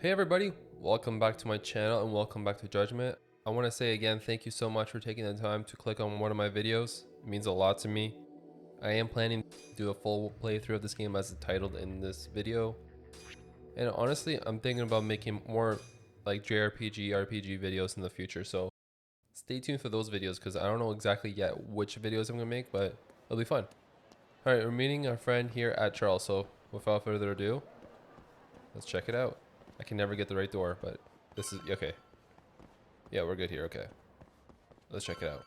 Hey everybody, welcome back to my channel and welcome back to Judgment. I want to say again, thank you so much for taking the time to click on one of my videos. It means a lot to me. I am planning to do a full playthrough of this game as titled in this video. And honestly, I'm thinking about making more like JRPG, RPG videos in the future. So stay tuned for those videos because I don't know exactly yet which videos I'm going to make, but it'll be fun. Alright, we're meeting our friend here at Charles. So without further ado, let's check it out. I can never get the right door, but this is okay. Yeah, we're good here. Okay. Let's check it out.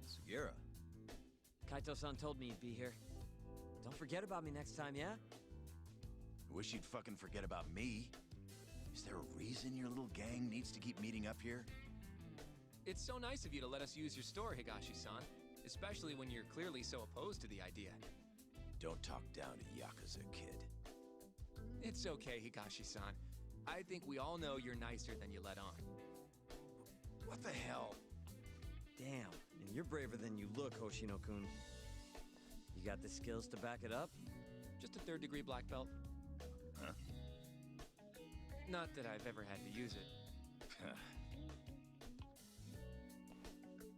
Sugira. Kaito-san told me you'd be here. Don't forget about me next time, yeah? I wish you'd fucking forget about me. Is there a reason your little gang needs to keep meeting up here? It's so nice of you to let us use your store, Higashi-san. Especially when you're clearly so opposed to the idea. Don't talk down to Yakuza, kid. It's okay, Higashi-san. I think we all know you're nicer than you let on. What the hell? Damn, and you're braver than you look, Hoshino-kun. You got the skills to back it up? Just a third-degree black belt. Huh? Not that I've ever had to use it.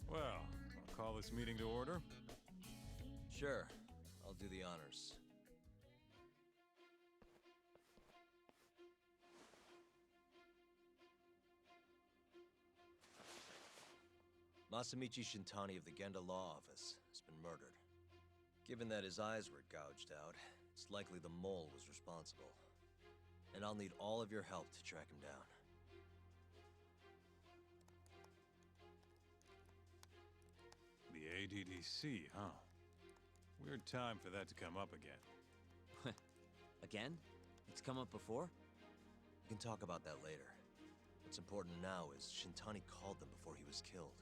Well, I'll call this meeting to order. Sure, I'll do the honors. Masamichi Shintani of the Genda Law Office has been murdered. Given that his eyes were gouged out, it's likely the mole was responsible. And I'll need all of your help to track him down. The ADDC, huh? Weird time for that to come up again. Again? It's come up before? We can talk about that later. What's important now is Shintani called them before he was killed.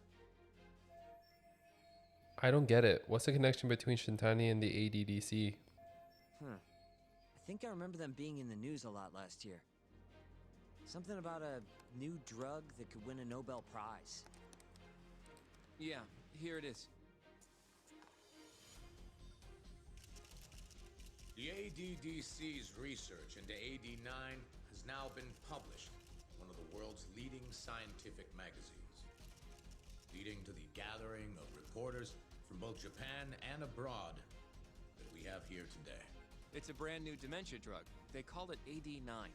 I don't get it. What's the connection between Shintani and the ADDC? I think I remember them being in the news a lot last year. Something about a new drug that could win a Nobel Prize. Yeah, here it is. The ADDC's research into AD9 has now been published in one of the world's leading scientific magazines, leading to the gathering of reporters from both Japan and abroad that we have here today. It's a brand new dementia drug. They call it AD9.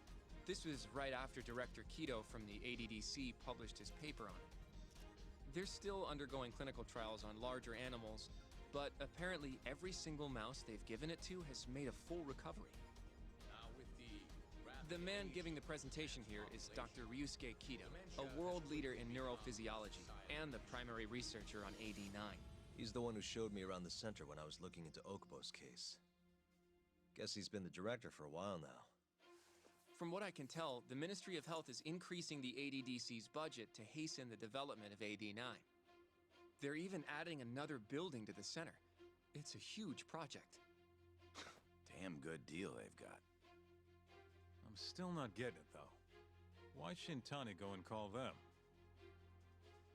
This was right after Director Kido from the ADDC published his paper on it. They're still undergoing clinical trials on larger animals, but apparently every single mouse they've given it to has made a full recovery. Now with The man giving the presentation here is Dr. Ryusuke Kido, a world leader in neurophysiology and the primary researcher on AD9. He's the one who showed me around the center when I was looking into Okubo's case. Guess he's been the director for a while now. From what I can tell, the Ministry of Health is increasing the ADDC's budget to hasten the development of AD9. They're even adding another building to the center. It's a huge project. Damn good deal they've got. I'm still not getting it, though. Why Shintani go and call them?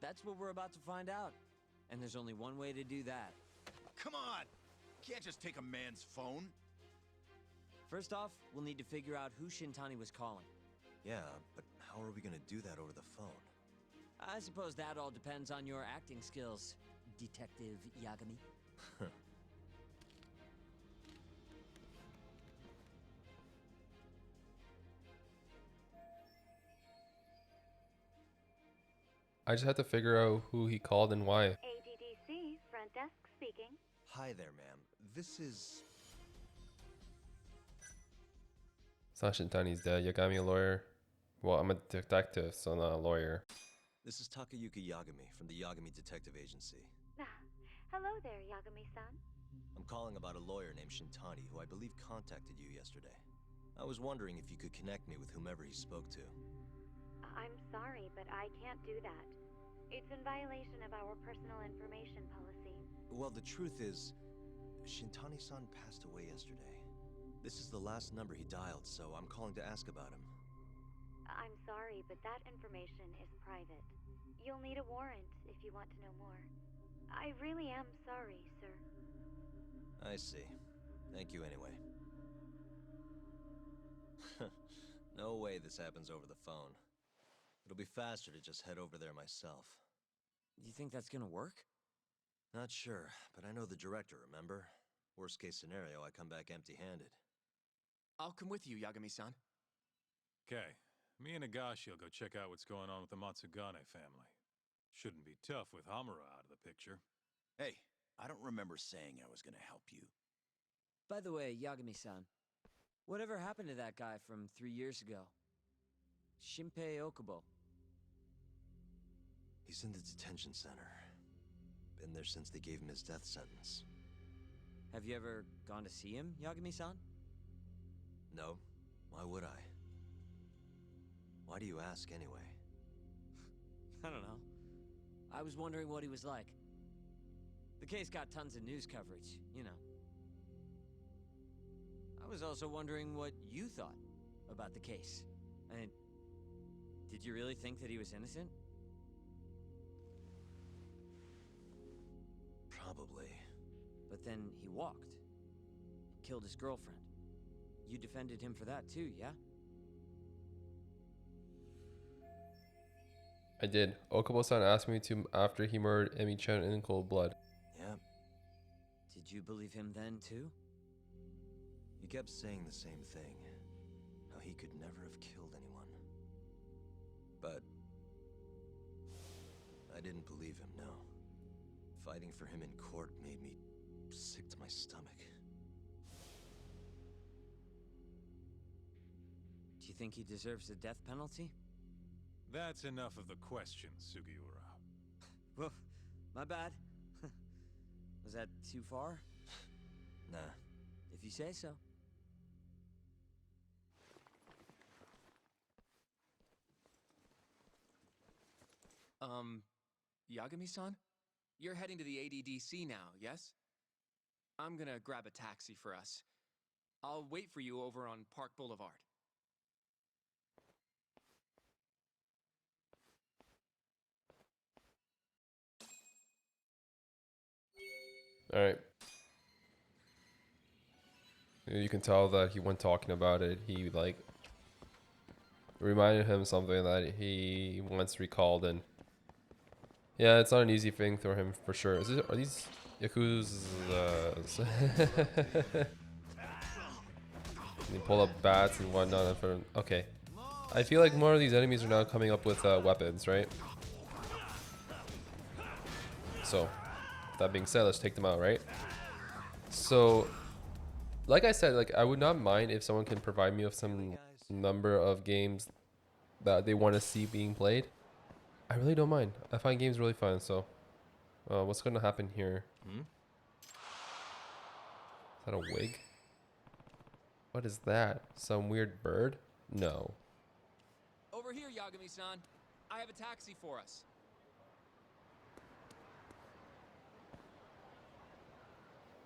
That's what we're about to find out. And there's only one way to do that. Come on! Can't just take a man's phone. First off, we'll need to figure out who Shintani was calling. Yeah, but how are we gonna do that over the phone? I suppose that all depends on your acting skills, Detective Yagami. I just have to figure out who he called and why. ADDC, front desk speaking. Hi there, ma'am. This is... It's not Shintani's dad. Yagami a lawyer. Well, I'm a detective, so not a lawyer. This is Takayuki Yagami from the Yagami Detective Agency. Ah, hello there, Yagami-san. I'm calling about a lawyer named Shintani who I believe contacted you yesterday. I was wondering if you could connect me with whomever he spoke to. I'm sorry, but I can't do that. It's in violation of our personal information policy. Well, the truth is, Shintani-san passed away yesterday. This is the last number he dialed, so I'm calling to ask about him. I'm sorry, but that information is private. You'll need a warrant if you want to know more. I really am sorry, sir. I see. Thank you anyway. No way this happens over the phone. It'll be faster to just head over there myself. You think that's gonna work? Not sure, but I know the director, remember? Worst case scenario, I come back empty-handed. I'll come with you, Yagami-san. Okay, me and Nagashi will go check out what's going on with the Matsugane family. Shouldn't be tough with Hamura out of the picture. Hey, I don't remember saying I was gonna help you. By the way, Yagami-san, whatever happened to that guy from 3 years ago? Shinpei Okubo. He's in the detention center. Been there since they gave him his death sentence. Have you ever gone to see him, Yagami-san? No. Why would I? Why do you ask anyway? I don't know. I was wondering what he was like. The case got tons of news coverage, you know. I was also wondering what you thought about the case. I mean, did you really think that he was innocent? Probably. But then he walked. Killed his girlfriend. You defended him for that too, yeah? I did. Okubo-san asked me to after he murdered Emi-chan in cold blood. Yeah. Did you believe him then too? He kept saying the same thing. How he could never have killed anyone. But I didn't believe him, no. Fighting for him in court made me sick to my stomach. Do you think he deserves the death penalty? That's enough of the questions, Sugiura. Whoa, my bad. Was that too far? Nah. If you say so. Yagami-san? You're heading to the ADDC now, yes? I'm gonna grab a taxi for us. I'll wait for you over on Park Boulevard. All right. You can tell that he, when talking about it, he like reminded him something that he once recalled, and yeah, it's not an easy thing for him for sure. Are these Yakuza's? They pull up bats and whatnot. Okay, I feel like more of these enemies are now coming up with weapons, right? So, that being said, let's take them out, right? So, like I said, like I would not mind if someone can provide me with some number of games that they want to see being played. I really don't mind. I find games really fun. So, what's going to happen here? Is that a wig? What is that? Some weird bird? No. Over here, Yagami-san. I have a taxi for us.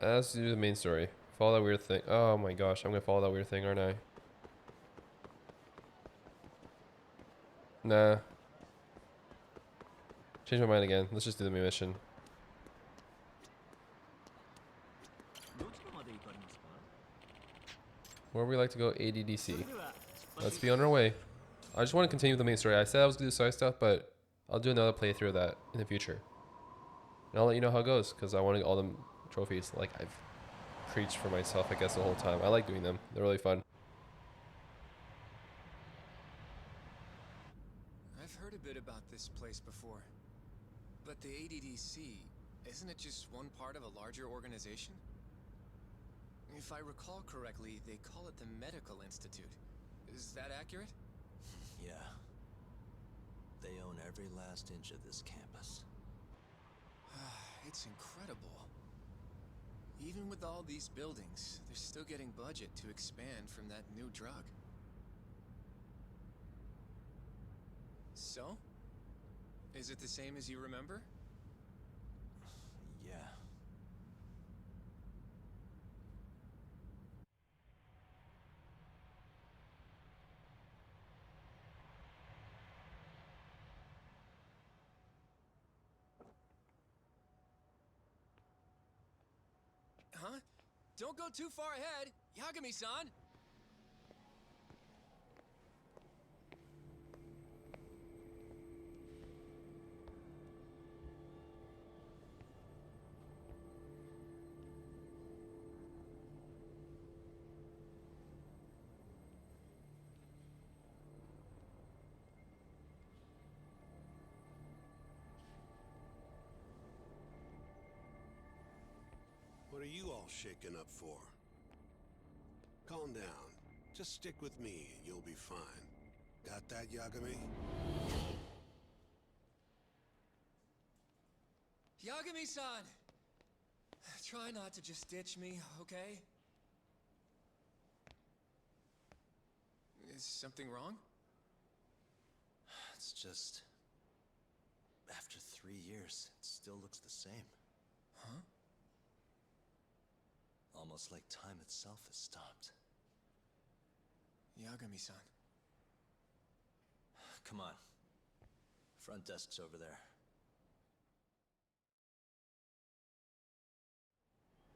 Let's do the main story. Follow that weird thing. Oh my gosh, I'm gonna follow that weird thing, aren't I? Nah. Change my mind again. Let's just do the main mission. Where would we like to go? ADDC. Let's be on our way. I just want to continue with the main story. I said I was gonna do side stuff, but I'll do another playthrough of that in the future. And I'll let you know how it goes, because I want to get all them trophies. Like I've preached for myself, I guess, the whole time. I like doing them. They're really fun. I've heard a bit about this place before. But the ADDC, isn't it just one part of a larger organization? If I recall correctly, they call it the Medical Institute. Is that accurate? Yeah. They own every last inch of this campus. It's incredible. Even with all these buildings, they're still getting budget to expand from that new drug. So? Is it the same as you remember? Yeah. Don't go too far ahead, Yagami-san. What are you all shaken up for? Calm down. Just stick with me and you'll be fine. Got that, Yagami? Yagami-san! Try not to just ditch me, okay? Is something wrong? It's just... After 3 years, it still looks the same. Huh? Almost like time itself has stopped. Yagami-san. Come on. Front desk's over there.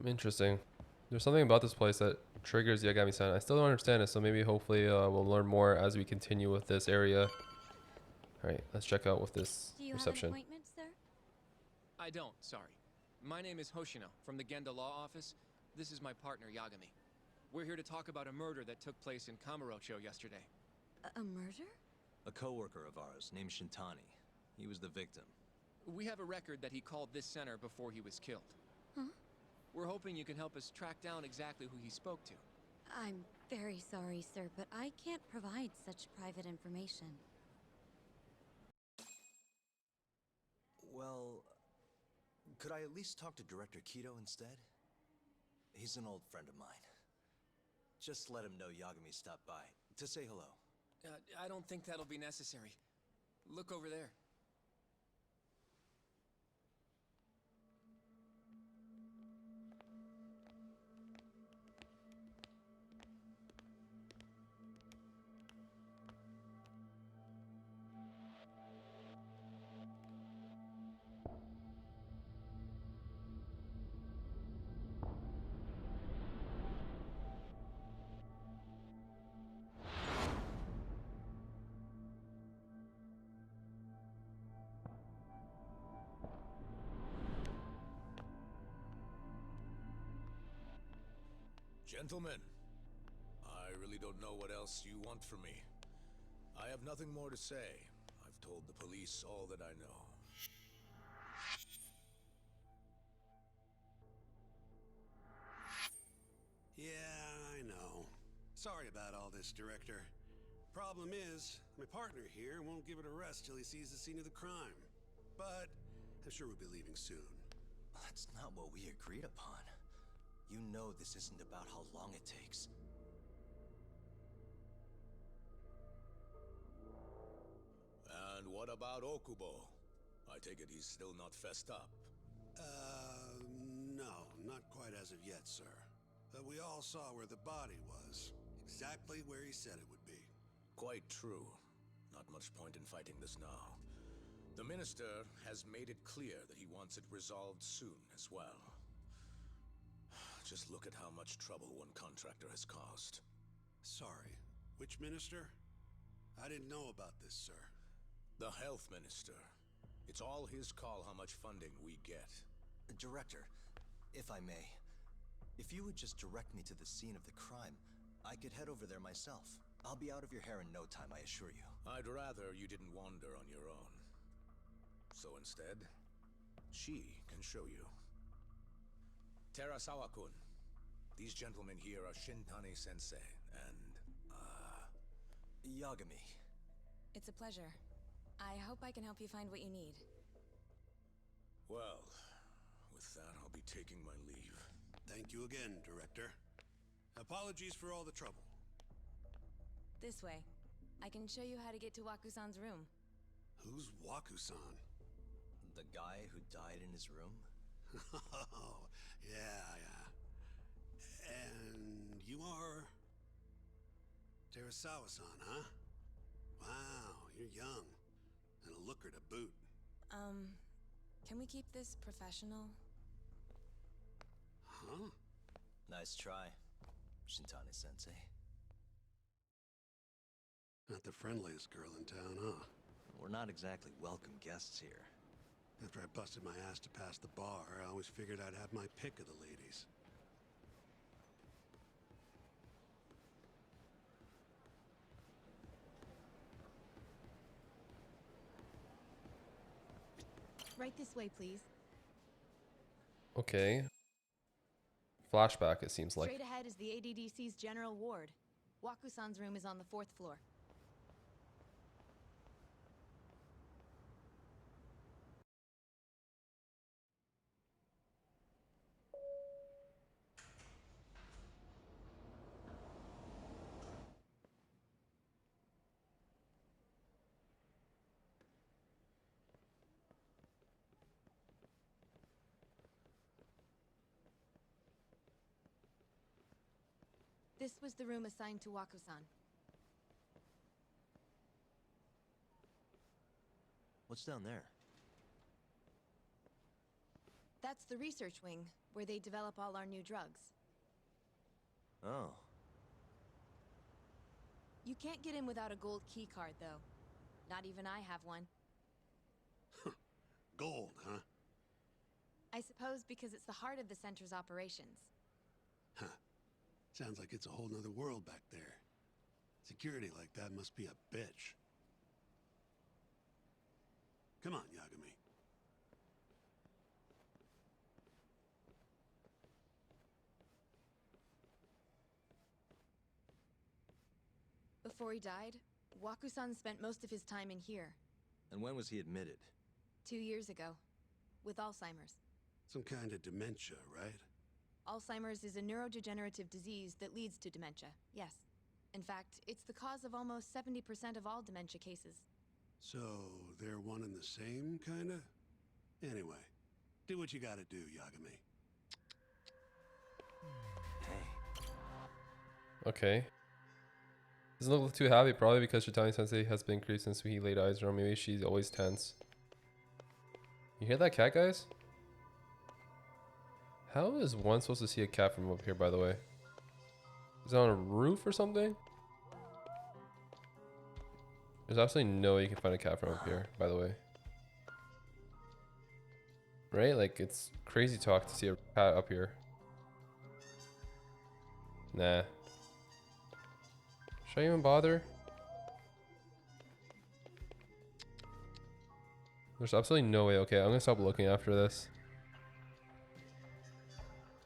Interesting. There's something about this place that triggers Yagami-san. I still don't understand it, so maybe hopefully we'll learn more as we continue with this area. Alright, let's check out with this Do you reception. have an appointment, sir? I don't, sorry. My name is Hoshino, from the Genda Law Office. This is my partner, Yagami. We're here to talk about a murder that took place in Kamurocho yesterday. A murder? A coworker of ours named Shintani. He was the victim. We have a record that he called this center before he was killed. Huh? We're hoping you can help us track down exactly who he spoke to. I'm very sorry, sir, but I can't provide such private information. Well, could I at least talk to Director Kido instead? He's an old friend of mine. Just let him know Yagami stopped by to say hello. I don't think that'll be necessary. Look over there. Gentlemen, I really don't know what else you want from me. I have nothing more to say. I've told the police all that I know. Yeah, I know. Sorry about all this, Director. Problem is, my partner here won't give it a rest till he sees the scene of the crime. But I'm sure we'll be leaving soon. That's not what we agreed upon. You know this isn't about how long it takes. And what about Okubo? I take it he's still not fessed up. No, not quite as of yet, sir. But we all saw where the body was. Exactly where he said it would be. Quite true. Not much point in fighting this now. The Minister has made it clear that he wants it resolved soon as well. Just look at how much trouble one contractor has caused. Sorry, which minister? I didn't know about this, sir. The Health Minister. It's all his call how much funding we get. Director, if I may, if you would just direct me to the scene of the crime, I could head over there myself. I'll be out of your hair in no time, I assure you. I'd rather you didn't wander on your own. So instead, she can show you. Terasawa-kun, these gentlemen here are Shintani-sensei and, Yagami. It's a pleasure. I hope I can help you find what you need. Well, with that, I'll be taking my leave. Thank you again, Director. Apologies for all the trouble. This way. I can show you how to get to Waku-san's room. Who's Waku-san? The guy who died in his room? Oh, yeah. And you are... Terasawa-san, huh? Wow, you're young. And a looker to boot. Can we keep this professional? Huh? Nice try, Shintani-sensei. Not the friendliest girl in town, huh? We're not exactly welcome guests here. After I busted my ass to pass the bar, I always figured I'd have my pick of the ladies. Right this way, please. Okay. Flashback, it seems like. Straight ahead is the ADDC's general ward. Waku-san's room is on the 4th floor. This was the room assigned to Waku-san. What's down there? That's the research wing, where they develop all our new drugs. Oh. You can't get in without a gold key card, though. Not even I have one. Gold, huh? I suppose because it's the heart of the center's operations. Huh. Sounds like it's a whole nother world back there. Security like that must be a bitch. Come on, Yagami. Before he died, Waku-san spent most of his time in here. And when was he admitted? 2 years ago, with Alzheimer's. Some kind of dementia, right? Alzheimer's is a neurodegenerative disease that leads to dementia, yes. In fact, it's the cause of almost 70% of all dementia cases. So, they're one and the same, kinda? Anyway, do what you gotta do, Yagami. Hey. Okay. Doesn't look too happy, probably because Shitani-sensei has been increased since he laid eyes on her. Maybe she's always tense. You hear that cat, guys? How is one supposed to see a cat from up here, by the way? Is it on a roof or something? There's absolutely no way you can find a cat from up here, by the way. Right? Like, it's crazy talk to see a cat up here. Nah. Should I even bother? There's absolutely no way. Okay, I'm gonna stop looking after this.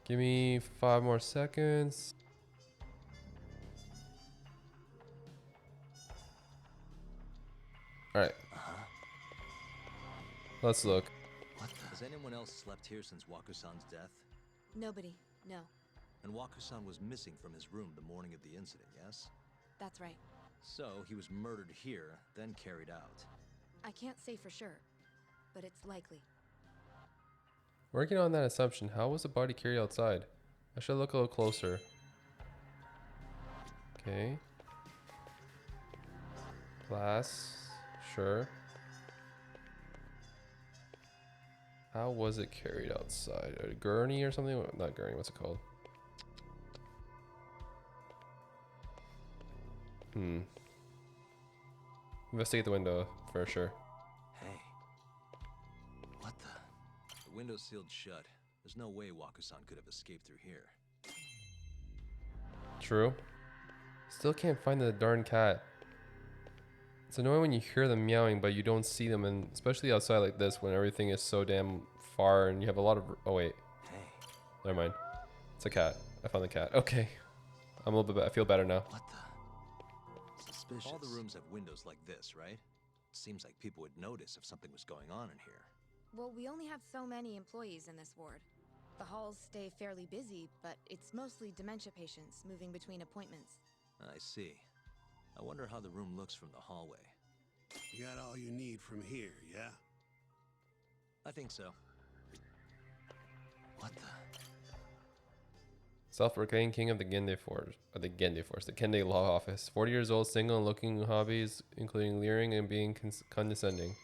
Give me 5 more seconds. Alright. Let's look. Has anyone else slept here since Waku-san's death? Nobody, no. And Waku-san was missing from his room the morning of the incident, yes? That's right. So, he was murdered here, then carried out. I can't say for sure, but it's likely. Working on that assumption, how was the body carried outside? I should look a little closer. Okay. Glass. Sure. How was it carried outside? A gurney or something? Not gurney, what's it called? Investigate the window for sure. Hey. What the? The window's sealed shut. There's no way Waku-san could have escaped through here. True. Still can't find the darn cat. It's annoying when you hear them meowing, but you don't see them, and especially outside like this when everything is so damn far and you have a lot of. Oh wait. Hey. Never mind. It's a cat. I found the cat. Okay. I'm a little bit. I feel better now. What the? Suspicious. All the rooms have windows like this, right? Seems like people would notice if something was going on in here. Well, we only have so many employees in this ward. The halls stay fairly busy, but it's mostly dementia patients moving between appointments. I see. I wonder how the room looks from the hallway. You got all you need from here, yeah? I think so. What the? Self-proclaimed king of the Gende Force, the Gende Law Office. 40 years old, single, and looking hobbies, including leering and being condescending.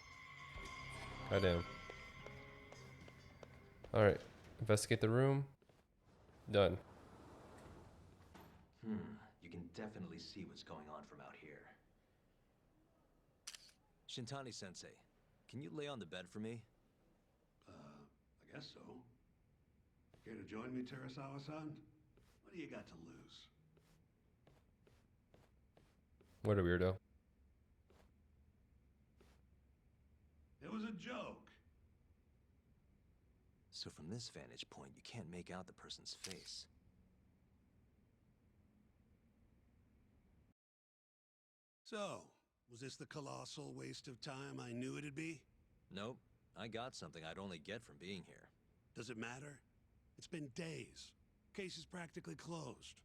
Goddamn. Alright. Investigate the room. Done. You can definitely see what's going on from out here. Shintani-sensei, can you lay on the bed for me? I guess so. Care to join me, Terasawa-san? What do you got to lose? What a weirdo. It was a joke. So from this vantage point, you can't make out the person's face. So, was this the colossal waste of time I knew it'd be? Nope. I got something I'd only get from being here. Does it matter? It's been days. Case is practically closed.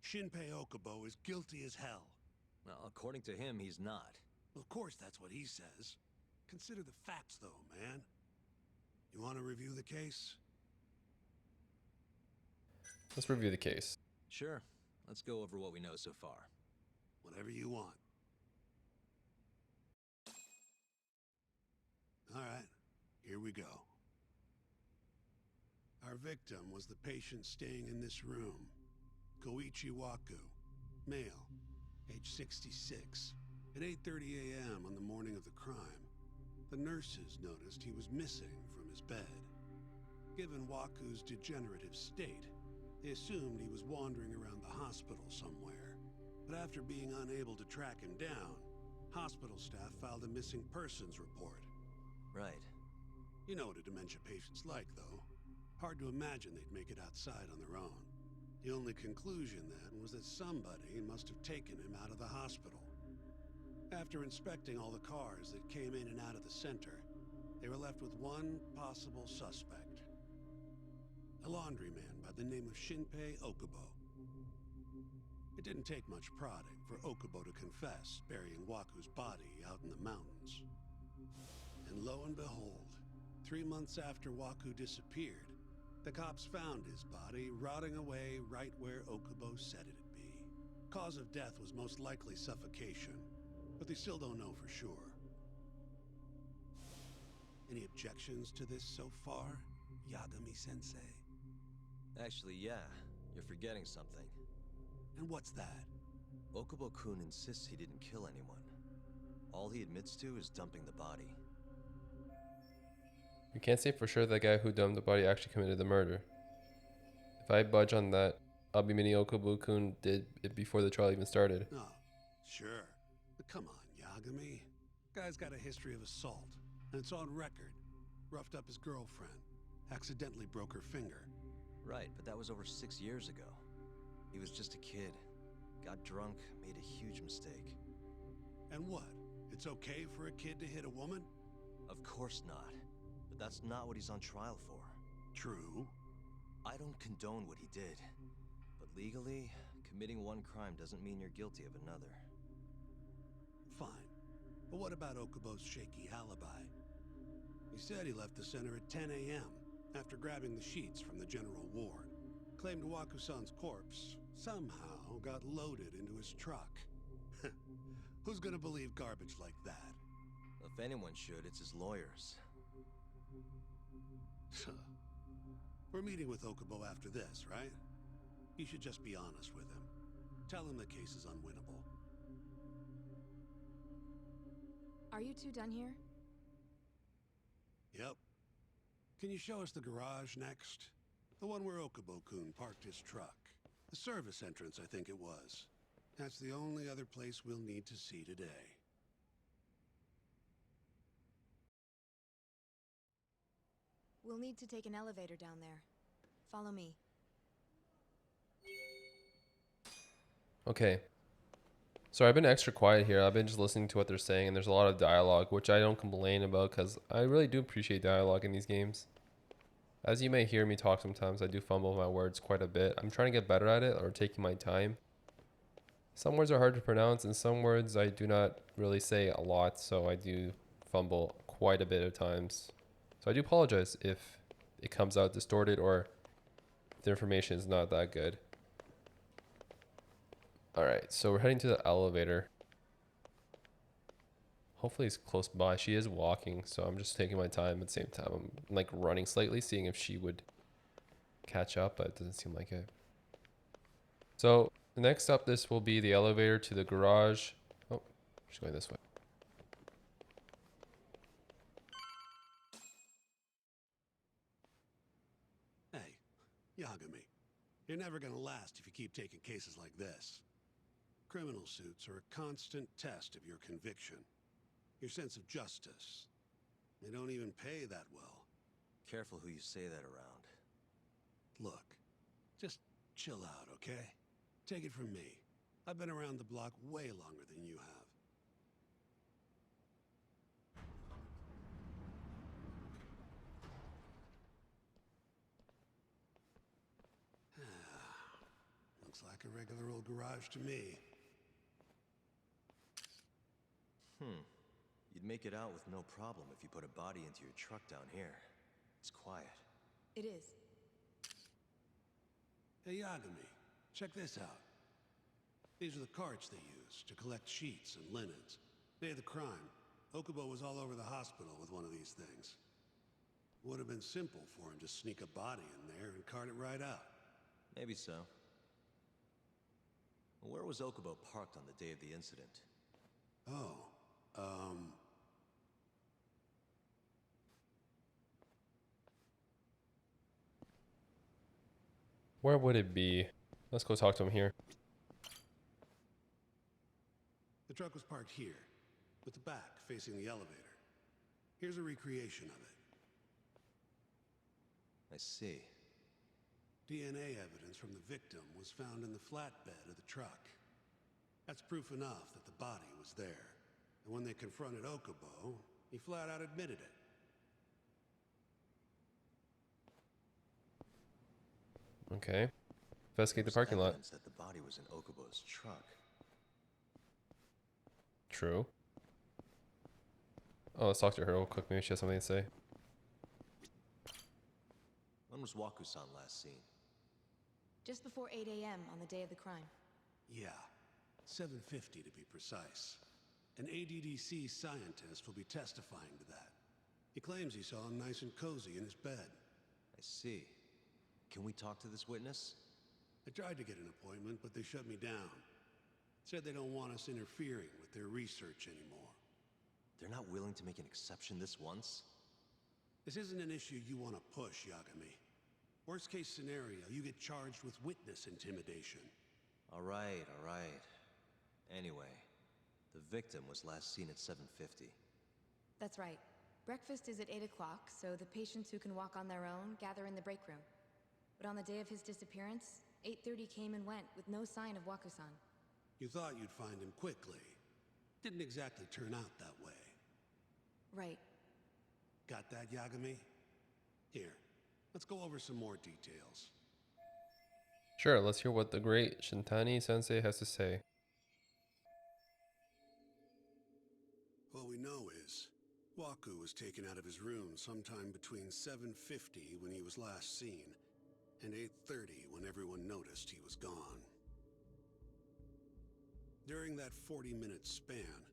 Shinpei Okubo is guilty as hell. Well, according to him, he's not. Well, of course that's what he says. Consider the facts, though, man. You want to review the case? Let's review the case. Sure. Let's go over what we know so far. Whatever you want. All right, here we go. Our victim was the patient staying in this room. Koichi Waku, male, age 66. At 8:30 a.m. on the morning of the crime, the nurses noticed he was missing from his bed. Given Waku's degenerative state, they assumed he was wandering around the hospital somewhere. But after being unable to track him down, hospital staff filed a missing persons report. Right. You know what a dementia patient's like, though. Hard to imagine they'd make it outside on their own. The only conclusion then was that somebody must have taken him out of the hospital. After inspecting all the cars that came in and out of the center, they were left with one possible suspect. A laundryman by the name of Shinpei Okubo. It didn't take much prodding for Okubo to confess burying Waku's body out in the mountains. And lo and behold, 3 months after Waku disappeared, the cops found his body rotting away right where Okubo said it'd be. Cause of death was most likely suffocation, but they still don't know for sure. Any objections to this so far, Yagami-sensei? Actually, yeah. You're forgetting something. And what's that? Okubo-kun insists he didn't kill anyone. All he admits to is dumping the body. We can't say for sure the guy who dumped the body actually committed the murder. If I budge on that, I'll be meaning Okubo-kun did it before the trial even started. Oh, sure. But come on, Yagami. Guy's got a history of assault, and it's on record. Roughed up his girlfriend. Accidentally broke her finger. Right, but that was over 6 years ago. He was just a kid. Got drunk, made a huge mistake. And what? It's okay for a kid to hit a woman? Of course not. But that's not what he's on trial for. True. I don't condone what he did. But legally, committing one crime doesn't mean you're guilty of another. Fine. But what about Okubo's shaky alibi? He said he left the center at 10 a.m. after grabbing the sheets from the general ward. Claimed Waku-san's corpse somehow got loaded into his truck. Who's gonna believe garbage like that? If anyone should, it's his lawyers. We're meeting with Okubo after this, right? You should just be honest with him. Tell him the case is unwinnable. Are you two done here? Yep. Can you show us the garage next? The one where Okubo-kun parked his truck. The service entrance, I think it was. That's the only other place we'll need to see today. We'll need to take an elevator down there. Follow me. Okay. So I've been extra quiet here. I've been just listening to what they're saying, and there's a lot of dialogue, which I don't complain about because I really do appreciate dialogue in these games. As you may hear me talk sometimes, I do fumble my words quite a bit. I'm trying to get better at it or taking my time. Some words are hard to pronounce, and some words I do not really say a lot, so I do fumble quite a bit of times. So I do apologize if it comes out distorted or the information is not that good. Alright, so we're heading to the elevator. Hopefully it's close by. She is walking, so I'm just taking my time. At the same time, I'm like running slightly, seeing if she would catch up, but it doesn't seem like it. So Next up, this will be the elevator to the garage. Oh, she's going this way. Hey, Yagami, you're never gonna last if you keep taking cases like this. Criminal suits are a constant test of your conviction, your sense of justice. They don't even pay that well. Careful who you say that around. Look, just chill out, okay? Take it from me. I've been around the block way longer than you have. Looks like a regular old garage to me. You'd make it out with no problem if you put a body into your truck down here. It's quiet. It is. Hey, Yagami, check this out. These are the carts they use to collect sheets and linens. Day of the crime, Okubo was all over the hospital with one of these things. Would have been simple for him to sneak a body in there and cart it right out. Maybe so. Where was Okubo parked on the day of the incident? Oh, Where would it be? Let's go talk to him here. the truck was parked here, with the back facing the elevator. Here's a recreation of it. I see. DNA evidence from the victim was found in the flatbed of the truck. That's proof enough that the body was there. And when they confronted Okubo, he flat out admitted it. Okay. Investigate the parking lot. Evidence that the body was in Okubo's truck. True. Oh, let's talk to her real quick. Maybe she has something to say. When was Waku-san last seen? Just before 8 a.m. on the day of the crime. Yeah, 7:50 to be precise. An ADDC scientist will be testifying to that. He claims he saw him nice and cozy in his bed. I see. Can we talk to this witness? I tried to get an appointment, but they shut me down. Said they don't want us interfering with their research anymore. They're not willing to make an exception this once? This isn't an issue you want to push, Yagami. Worst case scenario, you get charged with witness intimidation. All right. Anyway, the victim was last seen at 7:50. That's right. Breakfast is at 8 o'clock, so the patients who can walk on their own gather in the break room. But on the day of his disappearance, 8:30 came and went with no sign of Waku-san. You thought you'd find him quickly. Didn't exactly turn out that way. Right. Got that, Yagami? Here, let's go over some more details. Sure, let's hear what the great Shintani sensei has to say. All we know is, Waku was taken out of his room sometime between 7:50 when he was last seen, and 8:30 when everyone noticed he was gone. During that 40-minute span,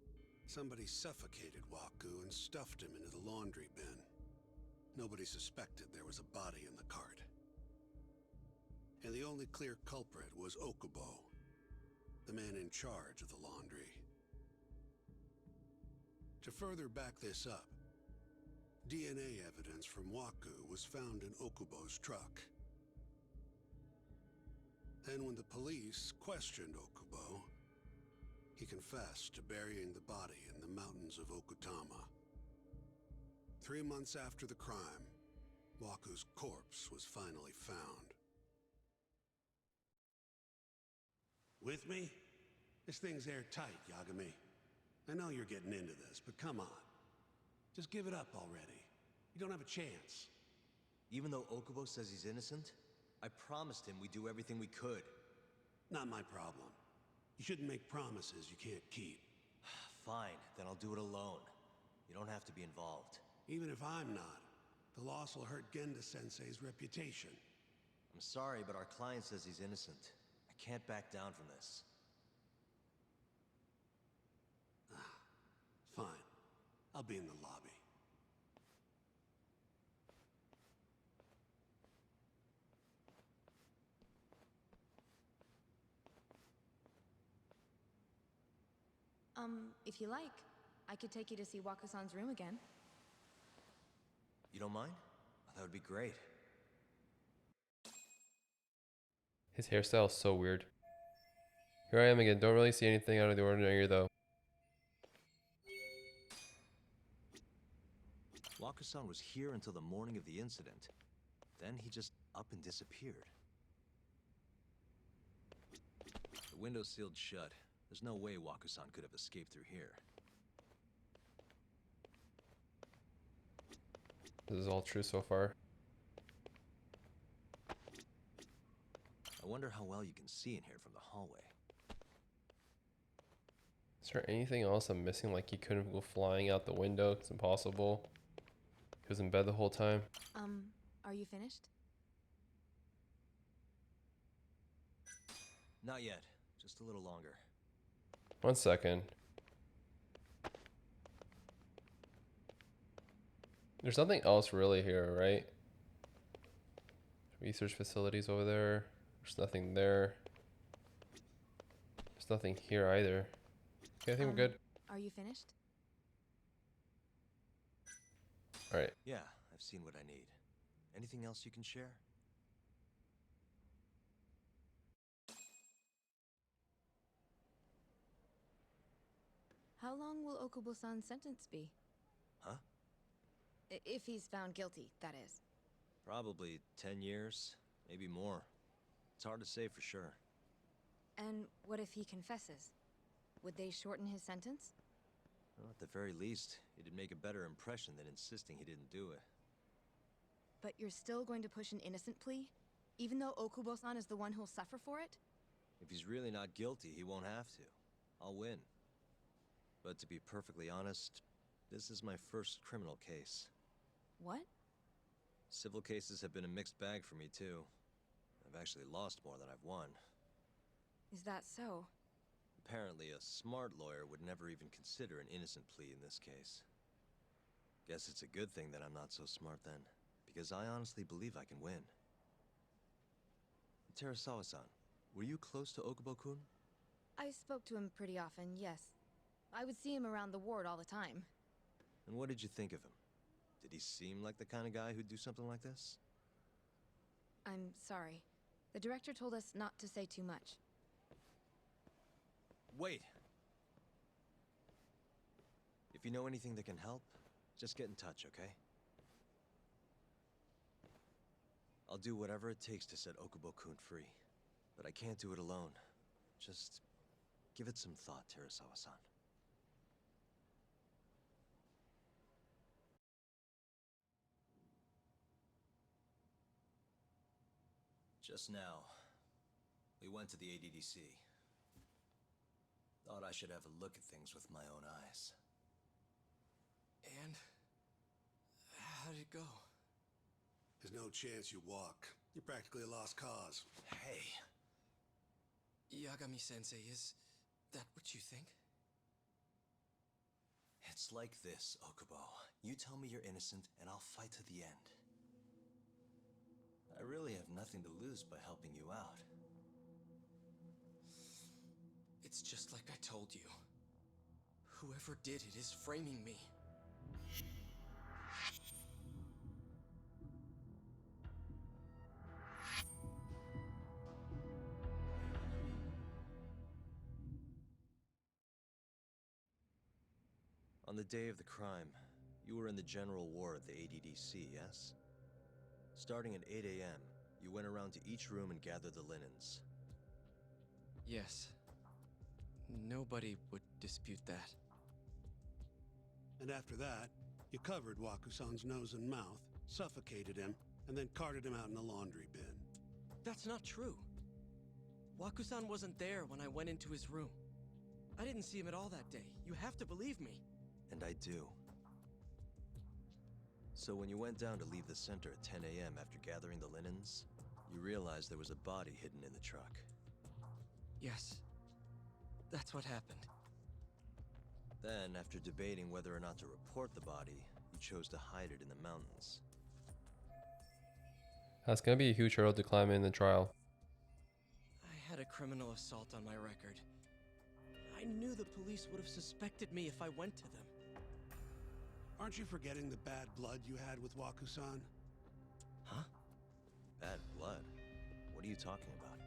somebody suffocated Waku and stuffed him into the laundry bin. Nobody suspected there was a body in the cart. And the only clear culprit was Okubo, the man in charge of the laundry. To further back this up, DNA evidence from Waku was found in Okubo's truck. Then when the police questioned Okubo, he confessed to burying the body in the mountains of Okutama. 3 months after the crime, Waku's corpse was finally found. With me? This thing's airtight, Yagami. I know you're getting into this, but come on. Just give it up already. You don't have a chance. Even though Okubo says he's innocent, I promised him we'd do everything we could. Not my problem. You shouldn't make promises you can't keep. Fine, then I'll do it alone. You don't have to be involved. Even if I'm not, the loss will hurt Genda-sensei's reputation. I'm sorry, but our client says he's innocent. I can't back down from this. Fine. I'll be in the lobby. If you like, I could take you to see Wakusan's room again. You don't mind? That would be great. His hairstyle is so weird. Here I am again. Don't really see anything out of the ordinary though. Wakusan was here until the morning of the incident. Then he just up and disappeared. The window's sealed shut. There's no way Wakusan could have escaped through here. This is all true so far. I wonder how well you can see in here from the hallway. Is there anything else I'm missing? Like he couldn't go flying out the window? It's impossible. He was in bed the whole time. Are you finished? Not yet. Just a little longer. 1 second. There's nothing else really here, right? Research facilities over there. There's nothing there. There's nothing here either. Okay, I think we're good. Are you finished? Alright. Yeah, I've seen what I need. Anything else you can share? How long will Okubo-san's sentence be? Huh? If he's found guilty, that is. Probably 10 years, maybe more. It's hard to say for sure. And what if he confesses? Would they shorten his sentence? Well, at the very least, it'd make a better impression than insisting he didn't do it. But you're still going to push an innocent plea? Even though Okubo-san is the one who'll suffer for it? If he's really not guilty, he won't have to. I'll win. But to be perfectly honest, this is my first criminal case. What? Civil cases have been a mixed bag for me, too. I've actually lost more than I've won. Is that so? Apparently, a smart lawyer would never even consider an innocent plea in this case. Guess it's a good thing that I'm not so smart then, because I honestly believe I can win. Terasawa-san, were you close to Okubo-kun? I spoke to him pretty often, yes. I would see him around the ward all the time. And what did you think of him? Did he seem like the kind of guy who'd do something like this? I'm sorry. The director told us not to say too much. Wait! If you know anything that can help, just get in touch, okay? I'll do whatever it takes to set Okubo-kun free. But I can't do it alone. Just give it some thought, Terasawa-san. Just now, we went to the ADDC. Thought I should have a look at things with my own eyes. And how did it go? There's no chance you walk. You're practically a lost cause. Hey. Yagami-sensei, is that what you think? It's like this, Okubo. You tell me you're innocent, and I'll fight to the end. I really have nothing to lose by helping you out. It's just like I told you. Whoever did it is framing me. On the day of the crime, you were in the general ward at the ADDC, yes? Starting at 8 a.m., you went around to each room and gathered the linens. Yes. Nobody would dispute that. And after that, you covered Wakusan's nose and mouth, suffocated him, and then carted him out in the laundry bin. That's not true. Wakusan wasn't there when I went into his room. I didn't see him at all that day. You have to believe me. And I do. So when you went down to leave the center at 10 a.m. after gathering the linens, you realized there was a body hidden in the truck. Yes. That's what happened. Then, after debating whether or not to report the body, you chose to hide it in the mountains. That's gonna be a huge hurdle to climb in the trial. I had a criminal assault on my record. I knew the police would have suspected me if I went to them. Aren't you forgetting the bad blood you had with Wakusan? Huh? Bad blood? What are you talking about?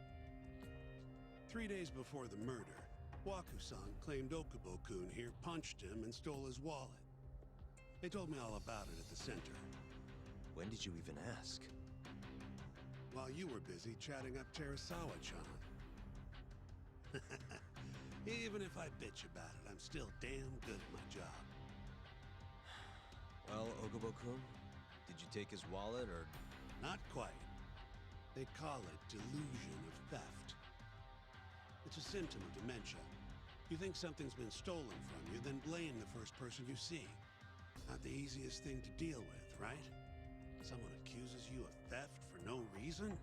3 days before the murder, Wakusan claimed Okubo-kun here punched him and stole his wallet. They told me all about it at the center. When did you even ask? While you were busy chatting up Terasawa-chan. Even if I bitch about it, I'm still damn good at my job. Well, Okubo-kun, did you take his wallet or... Not quite. They call it delusion of theft. It's a symptom of dementia. You think something's been stolen from you, then blame the first person you see. Not the easiest thing to deal with, right? Someone accuses you of theft for no reason?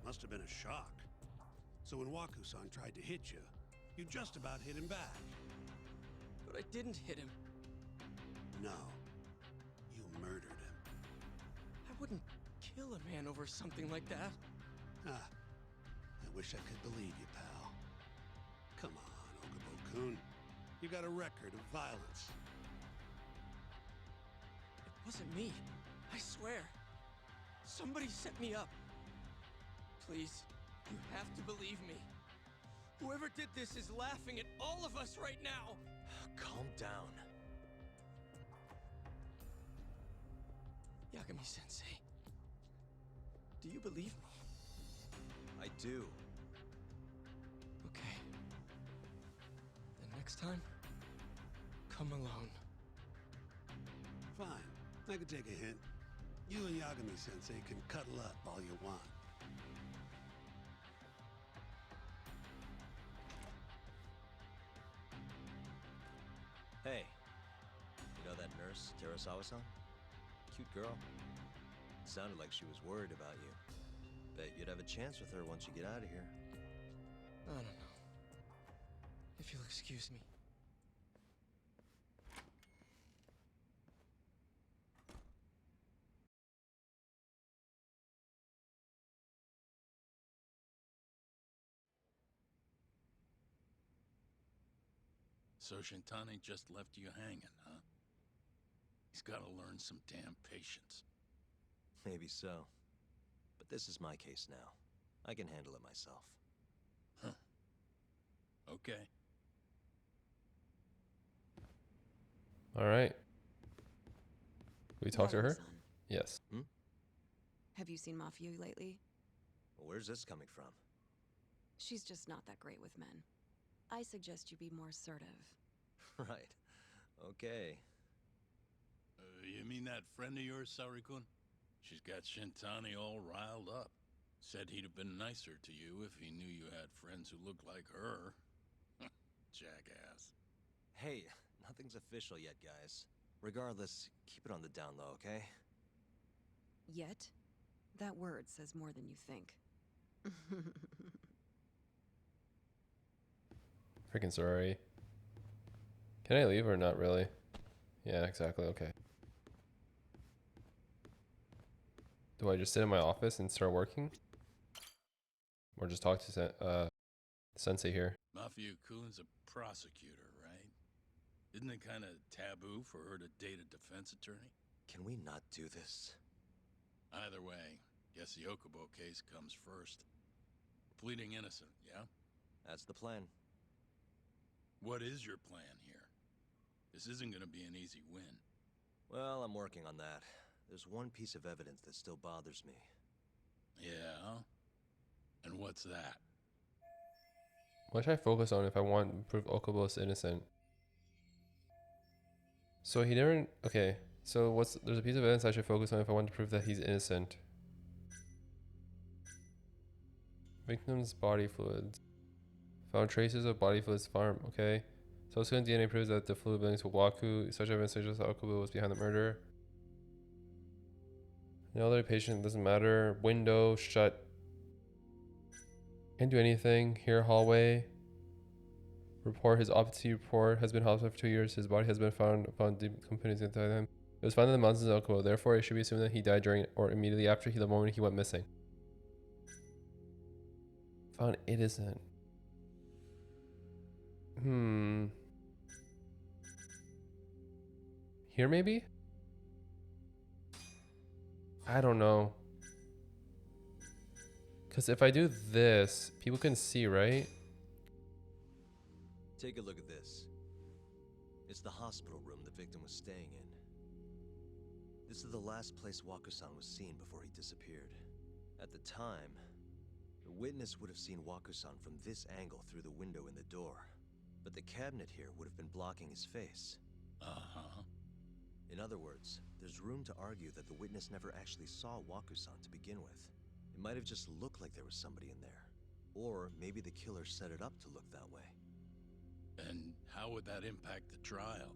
Must have been a shock. So when Wakusan tried to hit you, you just about hit him back. But I didn't hit him. No. You murdered him. I wouldn't kill a man over something like that. Ah. I wish I could believe you, pal. Come on, Okubo-kun. You got a record of violence. It wasn't me. I swear. Somebody set me up. Please, you have to believe me. Whoever did this is laughing at all of us right now. Calm down. Yagami-sensei, do you believe me? I do. Okay. Then next time, come alone. Fine. I could take a hint. You and Yagami-sensei can cuddle up all you want. Hey, you know that nurse, Terasawa-san? Cute girl. Sounded like she was worried about you. Bet you'd have a chance with her once you get out of here. I don't know. If you'll excuse me. So Shintani just left you hanging, huh? He's gotta learn some damn patience. Maybe so. But this is my case now. I can handle it myself. Huh. Okay. All right. We talk to her? Yagami-san, Yes. have you seen Mafia lately? Well, where's this coming from? She's just not that great with men. I suggest you be more assertive. Right. Okay. You mean that friend of yours, Saori-kun? She's got Shintani all riled up. Said he'd have been nicer to you if he knew you had friends who looked like her. Jackass. Hey, nothing's official yet, guys. Regardless, keep it on the down low, okay? Yet? That word says more than you think. Freaking sorry. Can I leave or not really? Yeah, exactly. Okay. Do I just sit in my office and start working? Or just talk to Sensei here? Mafia-kun's a prosecutor, right? Isn't it kind of taboo for her to date a defense attorney? Can we not do this? Either way, guess the Okubo case comes first. Pleading innocent, yeah? That's the plan. What is your plan here? This isn't gonna be an easy win. Well, I'm working on that. There's one piece of evidence that still bothers me. Yeah? And what's that? What should I focus on if I want to prove Okubo is innocent? So he never... Okay, so there's a piece of evidence I should focus on if I want to prove that he's innocent. Victim's body fluids. Found traces of body fluids farm, okay. Subsequent DNA proves that the fluid belongs to Waku. Such evidence suggests that Okubo was behind the murder. No other patient, doesn't matter. Window shut. Can't do anything. Here, hallway. Report, his autopsy report has been hospitalized for 2 years. His body has been found upon decomposing inside him. It was found in the mountains of Okubo. Therefore, it should be assumed that he died during or immediately after the moment he went missing. Found innocent. Here maybe? I don't know. Because if I do this, people can see, right? Take a look at this. It's the hospital room the victim was staying in. This is the last place Waku-san was seen before he disappeared. At the time, the witness would have seen Waku-san from this angle through the window in the door. But the cabinet here would have been blocking his face. Uh-huh. In other words, there's room to argue that the witness never actually saw Waku-san to begin with. It might have just looked like there was somebody in there. Or maybe the killer set it up to look that way. And how would that impact the trial?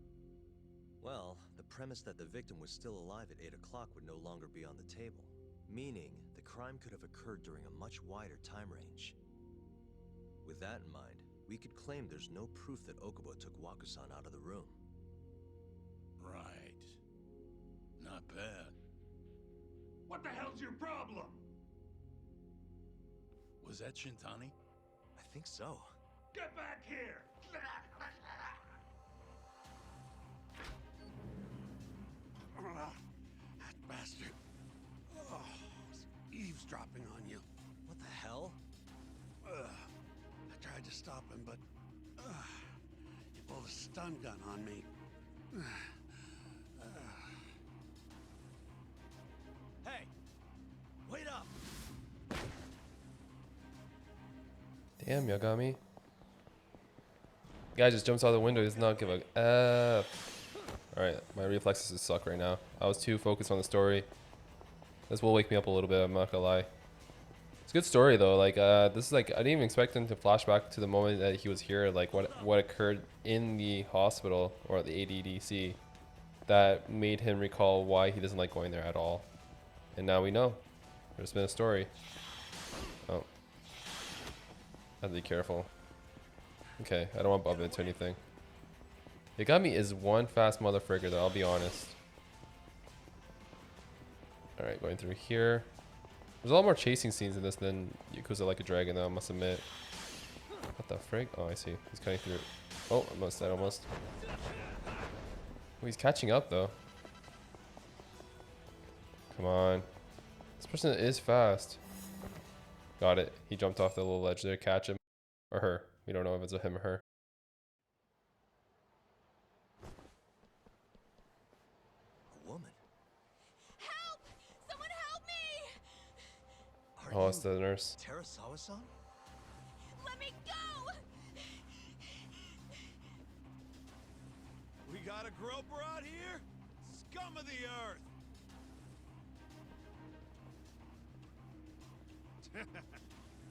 Well, the premise that the victim was still alive at 8 o'clock would no longer be on the table. Meaning, the crime could have occurred during a much wider time range. With that in mind, we could claim there's no proof that Okubo took Waku-san out of the room. Right. Not bad. What the hell's your problem? Was that Shintani? I think so. Get back here! That bastard. Oh, he's eavesdropping on you. What the hell? I tried to stop him, but he pulled a stun gun on me. Hey! Wait up! Damn, Yagami. Guy just jumps out the window. Does not give a F. Alright, my reflexes just suck right now. I was too focused on the story. This will wake me up a little bit, I'm not gonna lie. It's a good story though. Like, this is like, I didn't even expect him to flashback to the moment that he was here. Like, what occurred in the hospital or the ADDC that made him recall why he doesn't like going there at all. And now we know. There's been a story. Oh. I have to be careful. Okay, I don't want to bump into anything. Yagami is one fast motherfricker though, I'll be honest. Alright, going through here. There's a lot more chasing scenes in this than Yakuza Like a Dragon though, I must admit. What the frig? Oh, I see. He's cutting through. Oh, almost dead, almost. Oh, he's catching up though. Come on. This person is fast. Got it. He jumped off the little ledge there. Catch him. Or her. We don't know if it's a him or her. A woman? Help! Someone help me! Oh, it's the nurse. Terasawa-san? Let me go! We got a groper out here? Scum of the earth!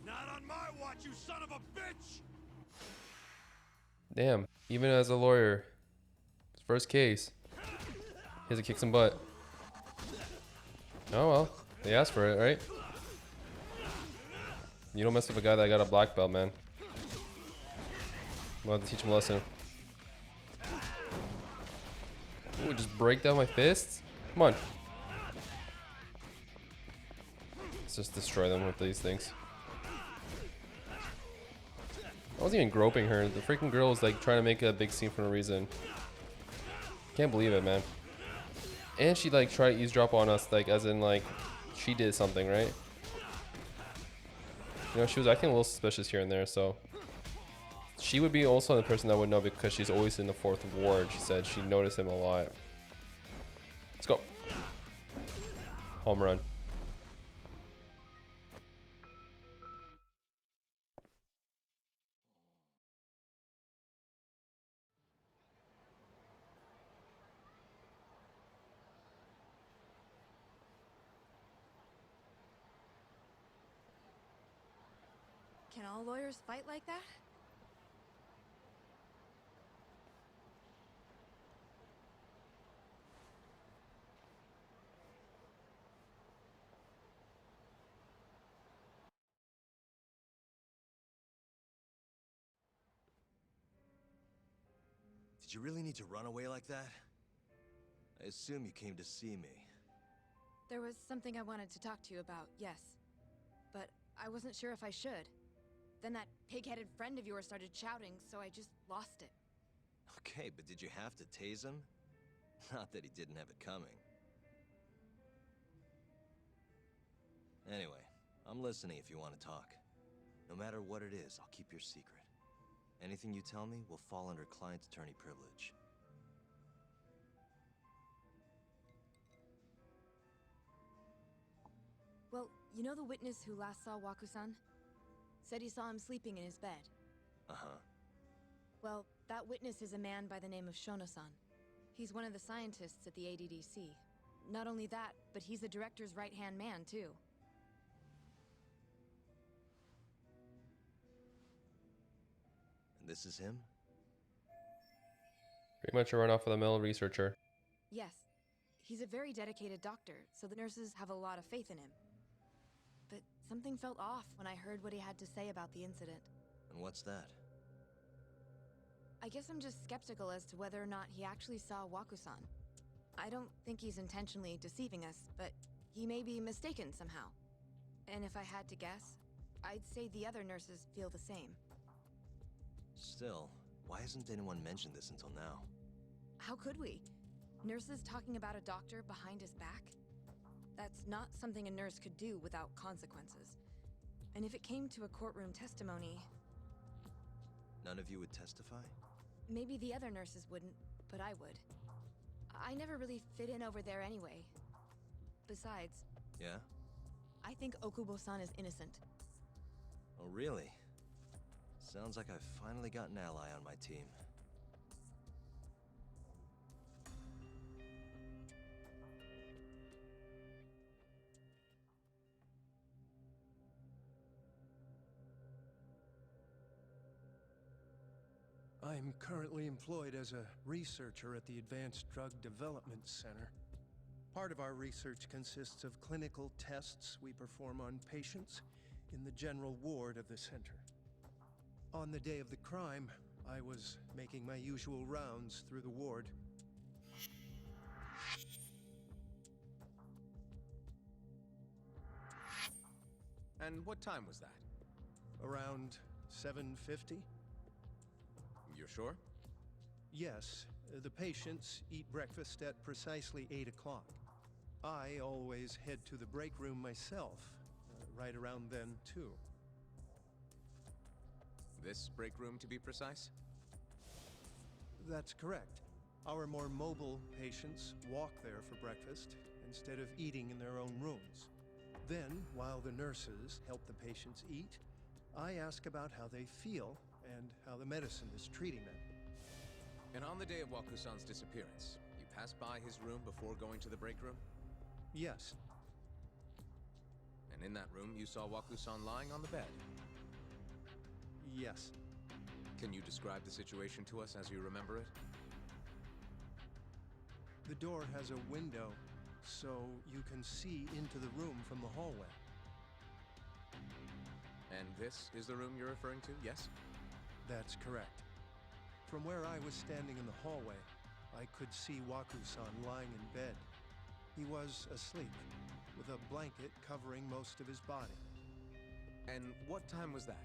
Not on my watch, you son of a bitch! Damn. Even as a lawyer. His first case. He has to kick some butt. Oh well. They asked for it, right? You don't mess with a guy that got a black belt, man. We'll have to teach him a lesson. Ooh, just break down my fists? Come on. Let's just destroy them with these things. I wasn't even groping her. The freaking girl was like trying to make a big scene for no reason. Can't believe it, man. And she like tried to eavesdrop on us, like as in like she did something, right? You know, she was acting a little suspicious here and there, so she would be also the person that would know because she's always in the 4th ward. She said she noticed him a lot. Let's go. Home run. Can all lawyers fight like that? Did you really need to run away like that? I assume you came to see me. There was something I wanted to talk to you about, yes. But I wasn't sure if I should. Then that pig-headed friend of yours started shouting, so I just lost it. Okay, but did you have to tase him? Not that he didn't have it coming. Anyway, I'm listening if you want to talk. No matter what it is, I'll keep your secret. Anything you tell me will fall under client attorney privilege. Well, you know the witness who last saw Waku-san? Said he saw him sleeping in his bed. Uh-huh. Well, that witness is a man by the name of Shono-san. He's one of the scientists at the ADDC. Not only that, but he's the director's right-hand man, too. And this is him? Pretty much a run-off-of-the-mill researcher. Yes. He's a very dedicated doctor, so the nurses have a lot of faith in him. But something felt off when I heard what he had to say about the incident. And what's that? I guess I'm just skeptical as to whether or not he actually saw Waku-san. I don't think he's intentionally deceiving us, but he may be mistaken somehow. And if I had to guess, I'd say the other nurses feel the same. Still, why hasn't anyone mentioned this until now? How could we? Nurses talking about a doctor behind his back? That's not something a nurse could do without consequences. And if it came to a courtroom testimony... None of you would testify? Maybe the other nurses wouldn't, but I would. I never really fit in over there anyway. Besides... Yeah? I think Okubo-san is innocent. Oh, really? Sounds like I've finally got an ally on my team. I'm currently employed as a researcher at the Advanced Drug Development Center. Part of our research consists of clinical tests we perform on patients in the general ward of the center. On the day of the crime, I was making my usual rounds through the ward. And what time was that? Around 7:50? You're sure? Yes, the patients eat breakfast at precisely 8 o'clock. I always head to the break room myself, right around then, too. This break room, to be precise? That's correct. Our more mobile patients walk there for breakfast instead of eating in their own rooms. Then, while the nurses help the patients eat, I ask about how they feel and how the medicine is treating them. And on the day of Waku-san's disappearance, you passed by his room before going to the break room? Yes. And in that room, you saw Waku-san lying on the bed? Yes. Can you describe the situation to us as you remember it? The door has a window, so you can see into the room from the hallway. And this is the room you're referring to, yes? That's correct. From where I was standing in the hallway, I could see Waku-san lying in bed. He was asleep, with a blanket covering most of his body. And what time was that?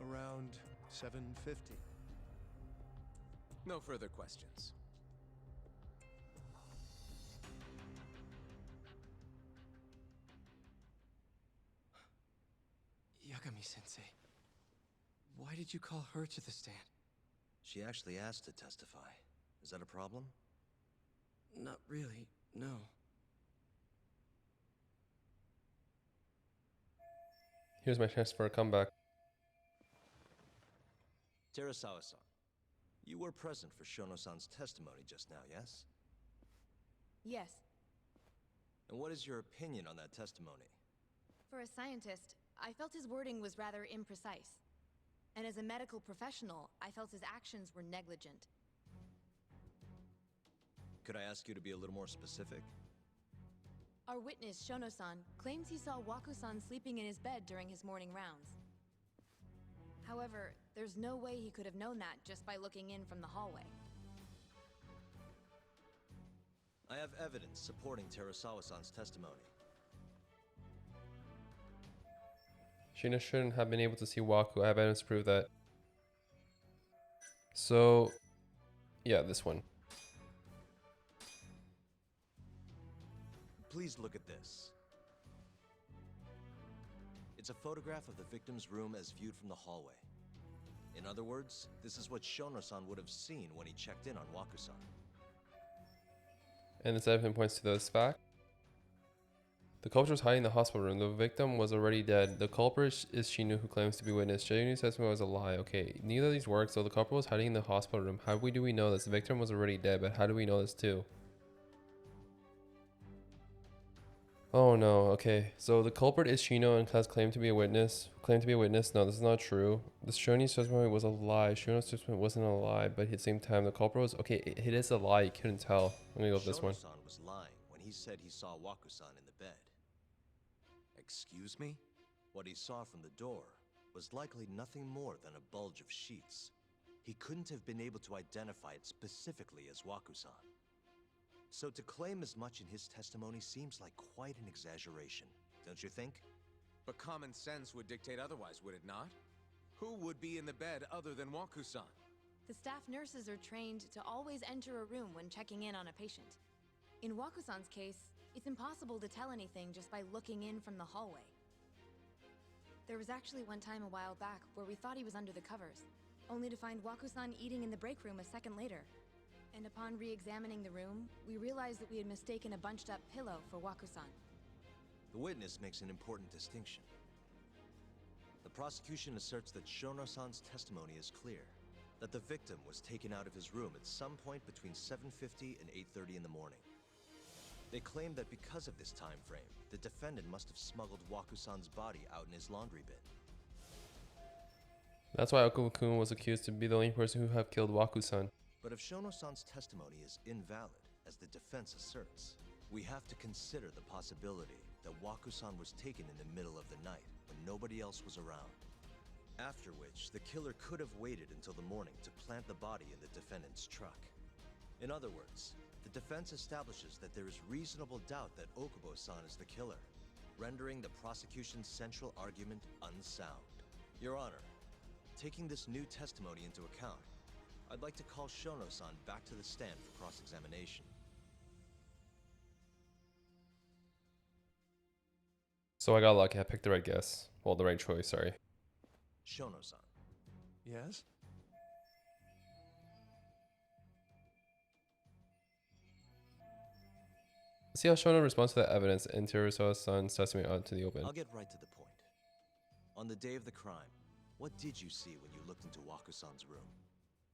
Around 7:50. No further questions. Yagami-sensei, why did you call her to the stand? She actually asked to testify. Is that a problem? Not really, no. Here's my chance for a comeback. Terasawa-san, you were present for Shono-san's testimony just now, yes? Yes. And what is your opinion on that testimony? For a scientist, I felt his wording was rather imprecise. And as a medical professional, I felt his actions were negligent. Could I ask you to be a little more specific? Our witness, Shono-san, claims he saw Waku-san sleeping in his bed during his morning rounds. However, there's no way he could have known that just by looking in from the hallway. I have evidence supporting Terasawa-san's testimony. Shino shouldn't have been able to see Waku. I have evidence to prove that. So, yeah, this one. Please look at this. It's a photograph of the victim's room as viewed from the hallway. In other words, this is what Shono-san would have seen when he checked in on Waku-san. And this evidence points to this fact. The culprit was hiding in the hospital room. The victim was already dead. The culprit is Shino, who claims to be witness. Shinu's testimony was a lie. Okay, neither of these work. So the culprit was hiding in the hospital room. How do we know this? The victim was already dead, but how do we know this too? Oh no, okay. So the culprit is Shino and has claimed to be a witness. No, this is not true. The Shoni's testimony was a lie. Shino's testimony wasn't a lie, but at the same time, the culprit was... Okay, it is a lie. You couldn't tell. I'm gonna go with this one. Shono-san was lying when he said he saw Waku-san in the bed. Excuse me? What he saw from the door was likely nothing more than a bulge of sheets. He couldn't have been able to identify it specifically as Waku-san. So to claim as much in his testimony seems like quite an exaggeration, don't you think? But common sense would dictate otherwise, would it not? Who would be in the bed other than Waku-san? The staff nurses are trained to always enter a room when checking in on a patient. In Waku-san's case, it's impossible to tell anything just by looking in from the hallway. There was actually one time a while back where we thought he was under the covers, only to find Waku-san eating in the break room a second later. And upon re-examining the room, we realized that we had mistaken a bunched-up pillow for Waku-san. The witness makes an important distinction. The prosecution asserts that Shono-san's testimony is clear, that the victim was taken out of his room at some point between 7:50 and 8:30 in the morning. They claim that because of this time frame, the defendant must have smuggled Waku-san's body out in his laundry bin. That's why Okubo-kun was accused to be the only person who have killed Waku-san. But if Shono-san's testimony is invalid, as the defense asserts, we have to consider the possibility that Waku-san was taken in the middle of the night when nobody else was around. After which, the killer could have waited until the morning to plant the body in the defendant's truck. In other words, the defense establishes that there is reasonable doubt that Okubo-san is the killer, rendering the prosecution's central argument unsound. Your Honor, taking this new testimony into account, I'd like to call Shono-san back to the stand for cross-examination. So I got lucky. I picked the right guess. Well, the right choice, sorry. Shono-san. Yes? See how Shono responds to the evidence and Terusawa-san's testimony out to the open. I'll get right to the point. On the day of the crime, what did you see when you looked into Waku-san's room?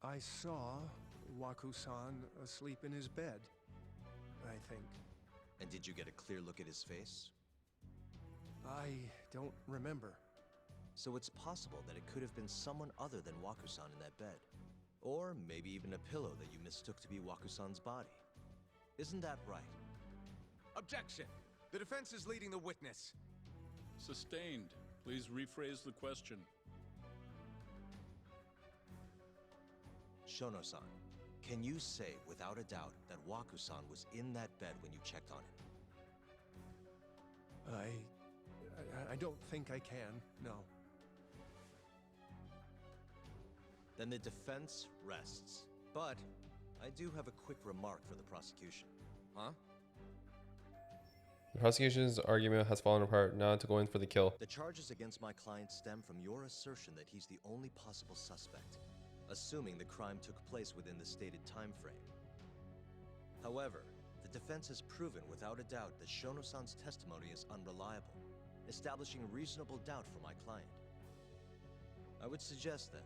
I saw Waku-san asleep in his bed, I think. And did you get a clear look at his face? I don't remember. So it's possible that it could have been someone other than Waku-san in that bed. Or maybe even a pillow that you mistook to be Waku-san's body. Isn't that right? Objection! The defense is leading the witness. Sustained. Please rephrase the question. Shono-san, can you say without a doubt that Waku-san was in that bed when you checked on him? I don't think I can, no. Then the defense rests. But I do have a quick remark for the prosecution. Huh? The prosecution's argument has fallen apart. Now to go in for the kill. The charges against my client stem from your assertion that he's the only possible suspect, assuming the crime took place within the stated time frame. However, the defense has proven without a doubt that Shono-san's testimony is unreliable, establishing reasonable doubt for my client. I would suggest then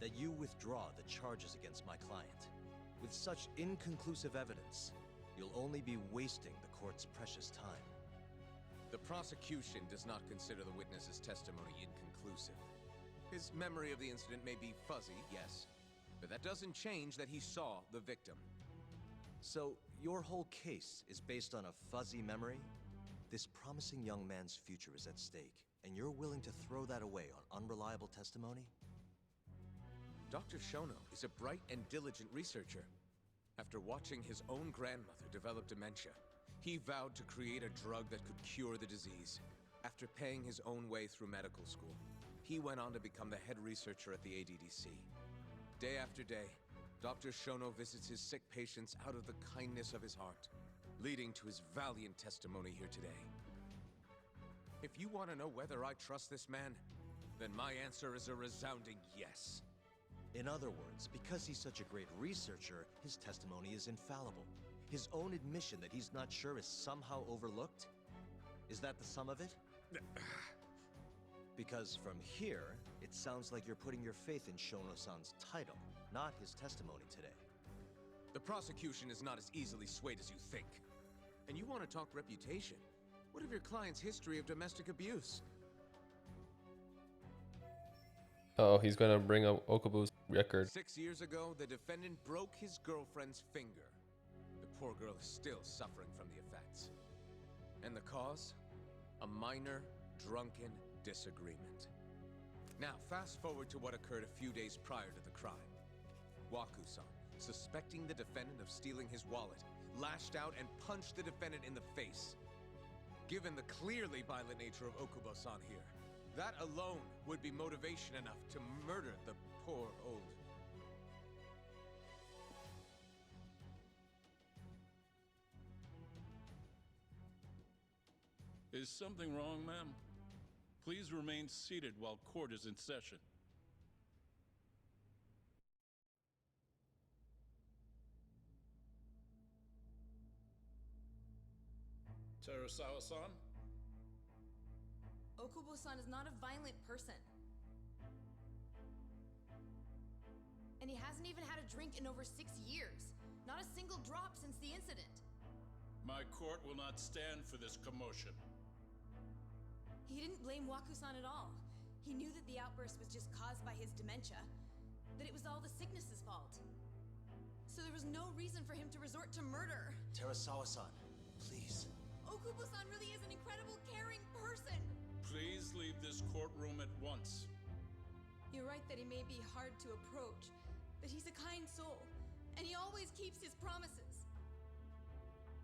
that you withdraw the charges against my client. With such inconclusive evidence, you'll only be wasting the court's precious time. The prosecution does not consider the witness's testimony inconclusive. His memory of the incident may be fuzzy, yes, but that doesn't change that he saw the victim. So, your whole case is based on a fuzzy memory? This promising young man's future is at stake, and you're willing to throw that away on unreliable testimony? Dr. Shono is a bright and diligent researcher. After watching his own grandmother develop dementia, he vowed to create a drug that could cure the disease. After paying his own way through medical school, he went on to become the head researcher at the ADDC. Day after day, Dr. Shono visits his sick patients out of the kindness of his heart, leading to his valiant testimony here today. If you want to know whether I trust this man, then my answer is a resounding yes. In other words, because he's such a great researcher, his testimony is infallible. His own admission that he's not sure is somehow overlooked? Is that the sum of it? Because from here, it sounds like you're putting your faith in Shono-san's title, not his testimony today. The prosecution is not as easily swayed as you think. And you want to talk reputation? What of your client's history of domestic abuse? Oh, he's gonna bring up Okubo's record. 6 years ago, the defendant broke his girlfriend's finger. The poor girl is still suffering from the effects. And the cause? A minor, drunken disagreement. Now, fast forward to what occurred a few days prior to the crime. Waku-san, suspecting the defendant of stealing his wallet, lashed out and punched the defendant in the face. Given the clearly violent nature of Okubo-san here, that alone would be motivation enough to murder the poor old... Is something wrong, ma'am? Please remain seated while court is in session. Terasawa-san? Okubo-san is not a violent person. And he hasn't even had a drink in over 6 years. Not a single drop since the incident. My court will not stand for this commotion. He didn't blame Waku-san at all. He knew that the outburst was just caused by his dementia, that it was all the sickness's fault. So there was no reason for him to resort to murder. Terasawa-san, please. Okubo-san really is an incredible, caring person. Please leave this courtroom at once. You're right that he may be hard to approach, but he's a kind soul, and he always keeps his promises.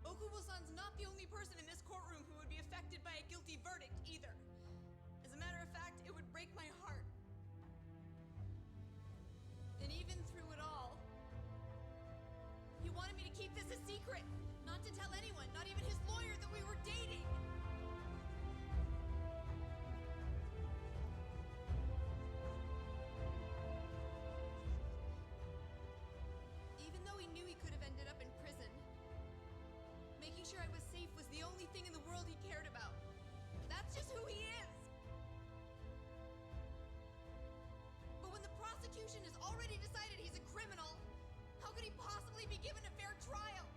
Okubo-san's not the only person in this courtroom who would be affected by a guilty verdict, either. As a matter of fact, it would break my heart. And even through it all, he wanted me to keep this a secret, not to tell anyone, not even his lawyer, that we were dating. Even though he knew he could have ended up in prison, making sure I was safe was the only thing in the world he cared about. That's just who he is. But when the prosecution has already decided he's a criminal, how could he possibly be given a fair trial?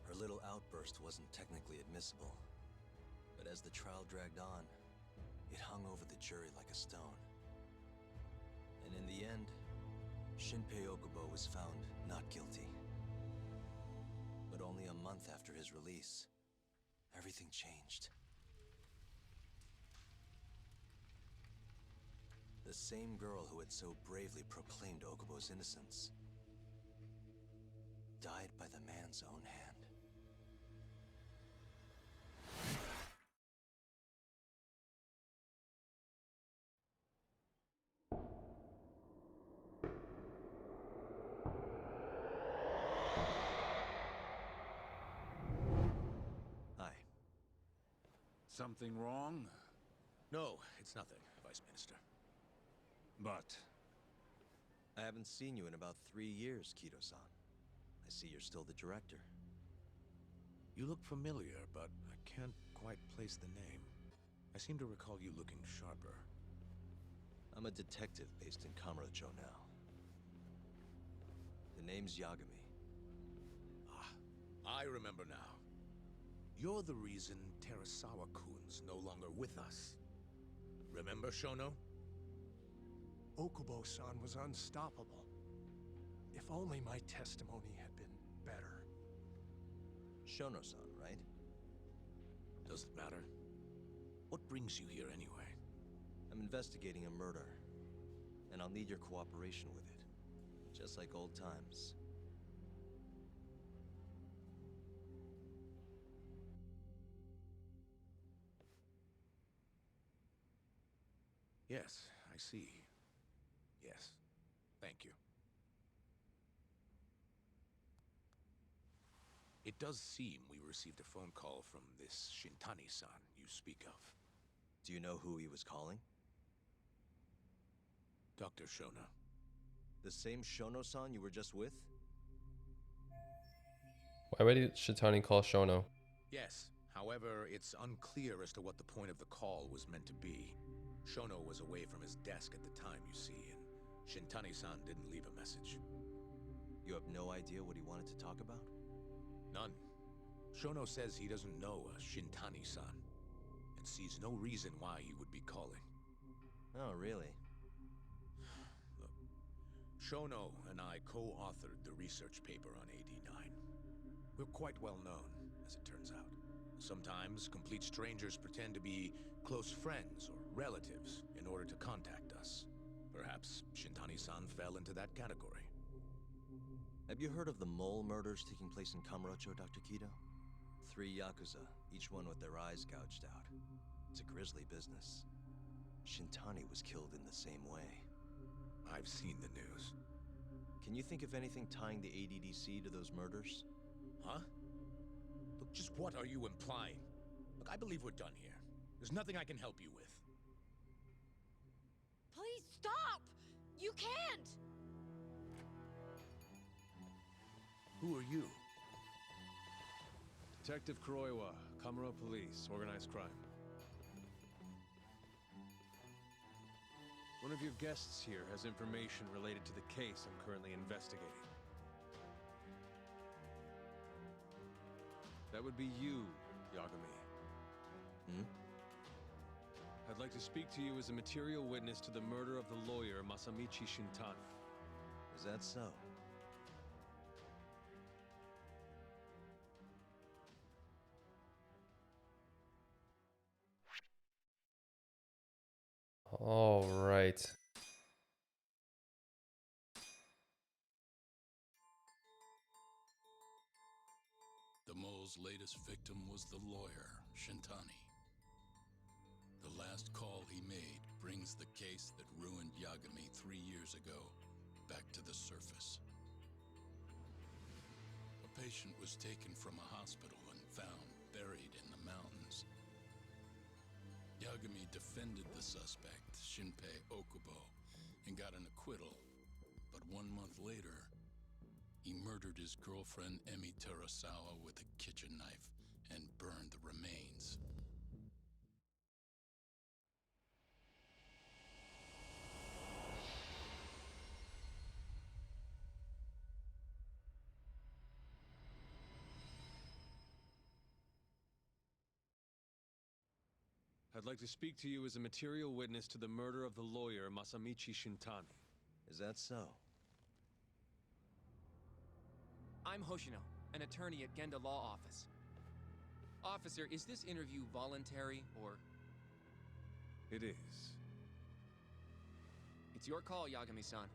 Her little outburst wasn't technically admissible, but as the trial dragged on, it hung over the jury like a stone. And in the end, Shinpei Okubo was found not guilty. But only a month after his release, everything changed. The same girl who had so bravely proclaimed Okubo's innocence died by the man's own hand. Something wrong? No, it's nothing, Vice Minister. But... I haven't seen you in about 3 years, Kido-san. I see you're still the director. You look familiar, but I can't quite place the name. I seem to recall you looking sharper. I'm a detective based in Kamurocho now. The name's Yagami. Ah, I remember now. You're the reason Terasawa-kun's no longer with us. Remember, Shono? Okubo-san was unstoppable. If only my testimony had been better. Shono-san, right? Doesn't matter. What brings you here anyway? I'm investigating a murder, and I'll need your cooperation with it. Just like old times. Yes, I see. Yes. Thank you. It does seem we received a phone call from this Shintani-san you speak of. Do you know who he was calling? Dr. Shono. The same Shono-san you were just with? Why would Shitani call Shono? Yes. However, it's unclear as to what the point of the call was meant to be. Shono was away from his desk at the time, you see, and Shintani-san didn't leave a message. You have no idea what he wanted to talk about? None. Shono says he doesn't know a Shintani-san, and sees no reason why he would be calling. Oh, really? Look, Shono and I co-authored the research paper on AD9. We're quite well known, as it turns out. Sometimes, complete strangers pretend to be close friends or relatives in order to contact us. Perhaps Shintani-san fell into that category. Have you heard of the mole murders taking place in Kamurocho, Dr. Kido? 3 Yakuza, each one with their eyes gouged out. It's a grisly business. Shintani was killed in the same way. I've seen the news. Can you think of anything tying the ADDC to those murders? Huh? Look, just what are you implying? Look, I believe we're done here. There's nothing I can help you with. Please stop! You can't! Who are you? Detective Kuroiwa, Kamuro Police, Organized Crime. One of your guests here has information related to the case I'm currently investigating. That would be you, Yagami. Hmm? I'd like to speak to you as a material witness to the murder of the lawyer Masamichi Shintani. Is that so? All right. The mole's latest victim was the lawyer, Shintani. The last call he made brings the case that ruined Yagami 3 years ago back to the surface. A patient was taken from a hospital and found buried in the mountains. Yagami defended the suspect, Shinpei Okubo, and got an acquittal. But 1 month later, he murdered his girlfriend Emi Terasawa with a kitchen knife and burned the remains. I'd like to speak to you as a material witness to the murder of the lawyer Masamichi Shintani. Is that so? I'm Hoshino, an attorney at Genda Law Office. Officer, is this interview voluntary, or...? It is. It's your call, Yagami-san.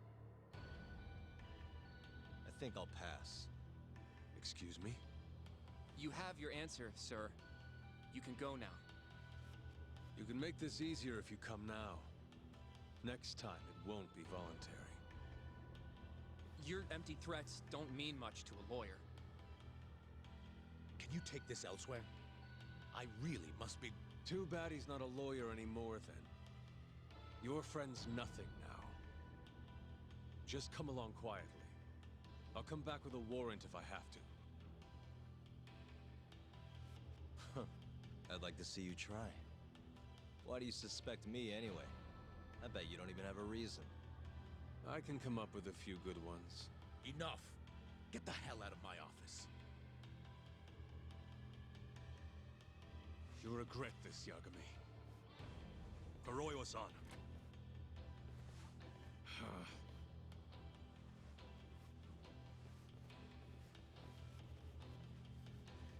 I think I'll pass. Excuse me? You have your answer, sir. You can go now. You can make this easier if you come now. Next time, it won't be voluntary. Your empty threats don't mean much to a lawyer. Can you take this elsewhere? I really must be... Too bad he's not a lawyer anymore, then. Your friend's nothing now. Just come along quietly. I'll come back with a warrant if I have to. I'd like to see you try. Why do you suspect me anyway? I bet you don't even have a reason. I can come up with a few good ones. Enough! Get the hell out of my office. You'll regret this, Yagami. Kuroiwa-san.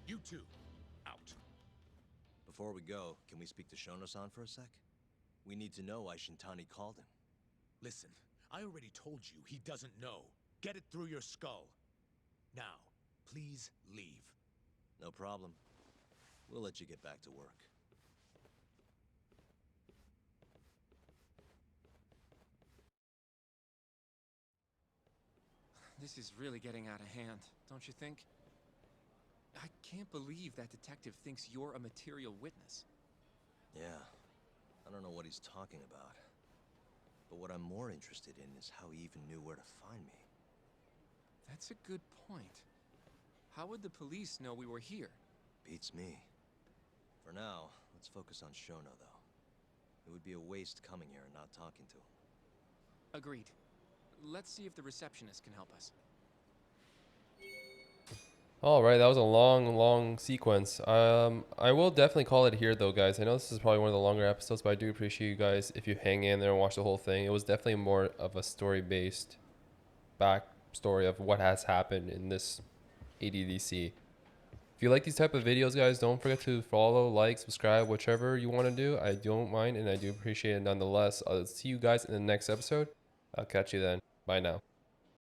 You two, out. Before we go, can we speak to Shono-san for a sec? We need to know why Shintani called him. Listen, I already told you he doesn't know. Get it through your skull. Now, please leave. No problem. We'll let you get back to work. This is really getting out of hand, don't you think? I can't believe that detective thinks you're a material witness. Yeah. I don't know what he's talking about. But what I'm more interested in is how he even knew where to find me. That's a good point. How would the police know we were here? Beats me. For now, let's focus on Shono, though. It would be a waste coming here and not talking to him. Agreed. Let's see if the receptionist can help us. All right, that was a long sequence. I will definitely call it here though, guys. I know this is probably one of the longer episodes, but I do appreciate you guys if you hang in there and watch the whole thing. It was definitely more of a story-based backstory of what has happened in this ADDC. If you like these type of videos, guys, don't forget to follow, like, subscribe, whichever you want to do. I don't mind, and I do appreciate it nonetheless. I'll see you guys in the next episode. I'll catch you then. Bye now.